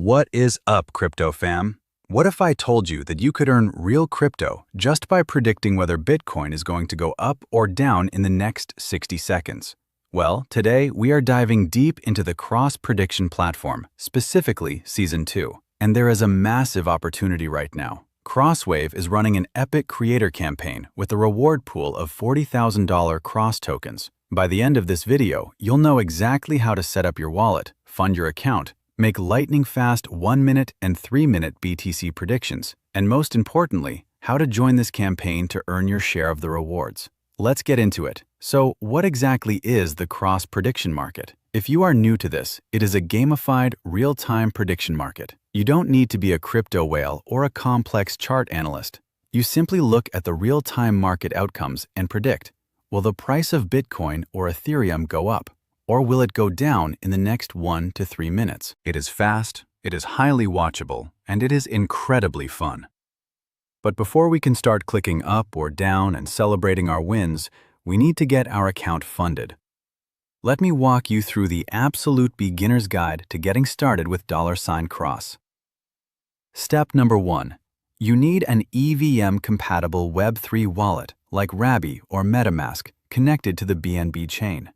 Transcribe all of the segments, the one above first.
What is up, crypto fam? What if I told you that you could earn real crypto just by predicting whether Bitcoin is going to go up or down in the next 60 seconds? Well, today we are diving deep into the Cross Prediction platform, specifically Season 2. And there is a massive opportunity right now. Crosswave is running an epic creator campaign with a reward pool of $40,000 Cross tokens. By the end of this video, you'll know exactly how to set up your wallet, fund your account, make lightning-fast 1-minute and 3-minute BTC predictions, and most importantly, how to join this campaign to earn your share of the rewards. Let's get into it. So, what exactly is the Cross Prediction Market? If you are new to this, it is a gamified, real-time prediction market. You don't need to be a crypto whale or a complex chart analyst. You simply look at the real-time market outcomes and predict, will the price of Bitcoin or Ethereum go up? Or will it go down in the next 1 to 3 minutes? It is fast, it is highly watchable, and it is incredibly fun. But before we can start clicking up or down and celebrating our wins, we need to get our account funded. Let me walk you through the absolute beginner's guide to getting started with $Cross. Step number 1. You need an EVM-compatible Web3 wallet like Rabby or MetaMask connected to the BNB chain.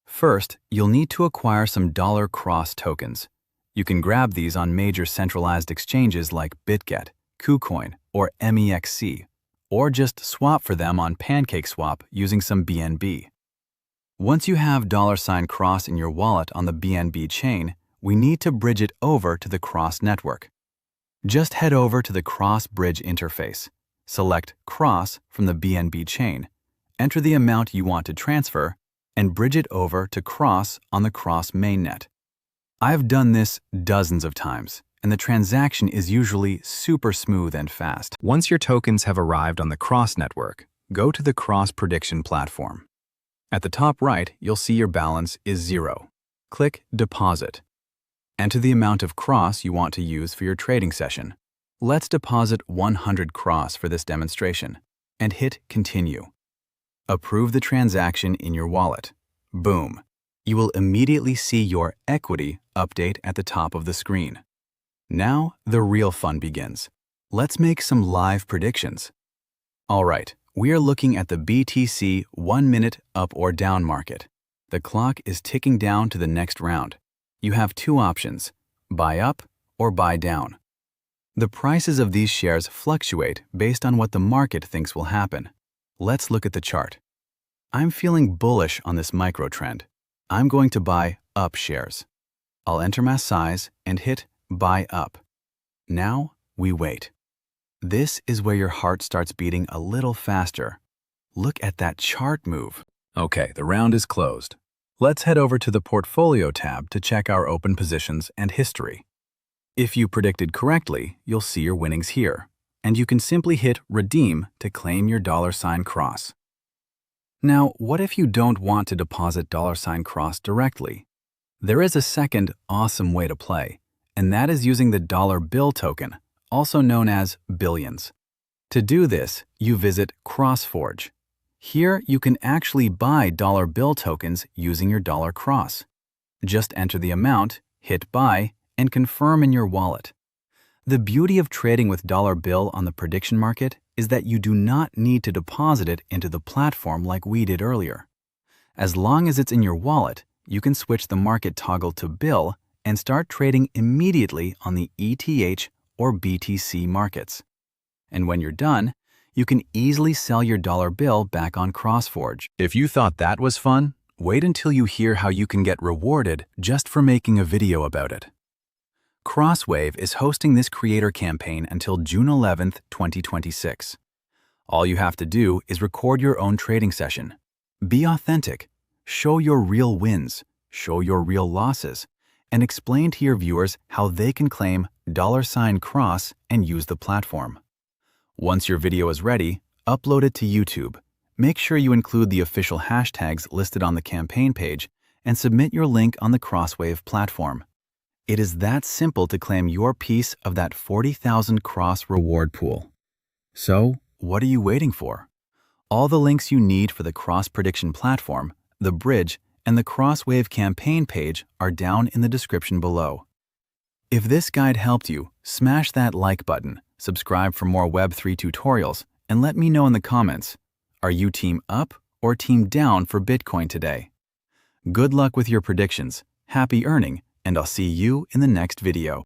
First, you'll need to acquire some Cross tokens. You can grab these on major centralized exchanges like BitGet, KuCoin, or MEXC, or just swap for them on PancakeSwap using some BNB. Once you have $Cross in your wallet on the BNB chain, we need to bridge it over to the Cross network. Just head over to the Cross Bridge interface, select Cross from the BNB chain, enter the amount you want to transfer, and bridge it over to Cross on the Cross mainnet. I've done this dozens of times, and the transaction is usually super smooth and fast. Once your tokens have arrived on the Cross network, go to the Cross Prediction platform. At the top right, you'll see your balance is 0. Click Deposit. Enter the amount of Cross you want to use for your trading session. Let's deposit 100 Cross for this demonstration, and hit Continue. Approve the transaction in your wallet. Boom! You will immediately see your equity update at the top of the screen. Now, the real fun begins. Let's make some live predictions. All right, we are looking at the BTC 1-minute up or down market. The clock is ticking down to the next round. You have two options, buy up or buy down. The prices of these shares fluctuate based on what the market thinks will happen. Let's look at the chart. I'm feeling bullish on this micro trend. I'm going to buy up shares. I'll enter my size and hit Buy Up. Now, we wait. This is where your heart starts beating a little faster. Look at that chart move. Okay, the round is closed. Let's head over to the Portfolio tab to check our open positions and history. If you predicted correctly, you'll see your winnings here, and you can simply hit Redeem to claim your $Cross. Now, what if you don't want to deposit $Cross directly? There is a second awesome way to play, and that is using the dollar bill token, also known as Billions. To do this, you visit CrossForge. Here, you can actually buy dollar bill tokens using your Cross. Just enter the amount, hit Buy, and confirm in your wallet. The beauty of trading with dollar bill on the prediction market is that you do not need to deposit it into the platform like we did earlier. As long as it's in your wallet, you can switch the market toggle to bill and start trading immediately on the ETH or BTC markets. And when you're done, you can easily sell your dollar bill back on CrossForge. If you thought that was fun, wait until you hear how you can get rewarded just for making a video about it. Crosswave is hosting this creator campaign until June 11th, 2026. All you have to do is record your own trading session. Be authentic, show your real wins, show your real losses, and explain to your viewers how they can claim $Cross and use the platform. Once your video is ready, upload it to YouTube. Make sure you include the official hashtags listed on the campaign page and submit your link on the Crosswave platform. It is that simple to claim your piece of that 40,000 Cross reward pool. So, what are you waiting for? All the links you need for the Cross Prediction platform, the bridge, and the Crosswave campaign page are down in the description below. If this guide helped you, smash that like button, subscribe for more Web3 tutorials, and let me know in the comments, are you team up or team down for Bitcoin today? Good luck with your predictions, happy earning, and I'll see you in the next video.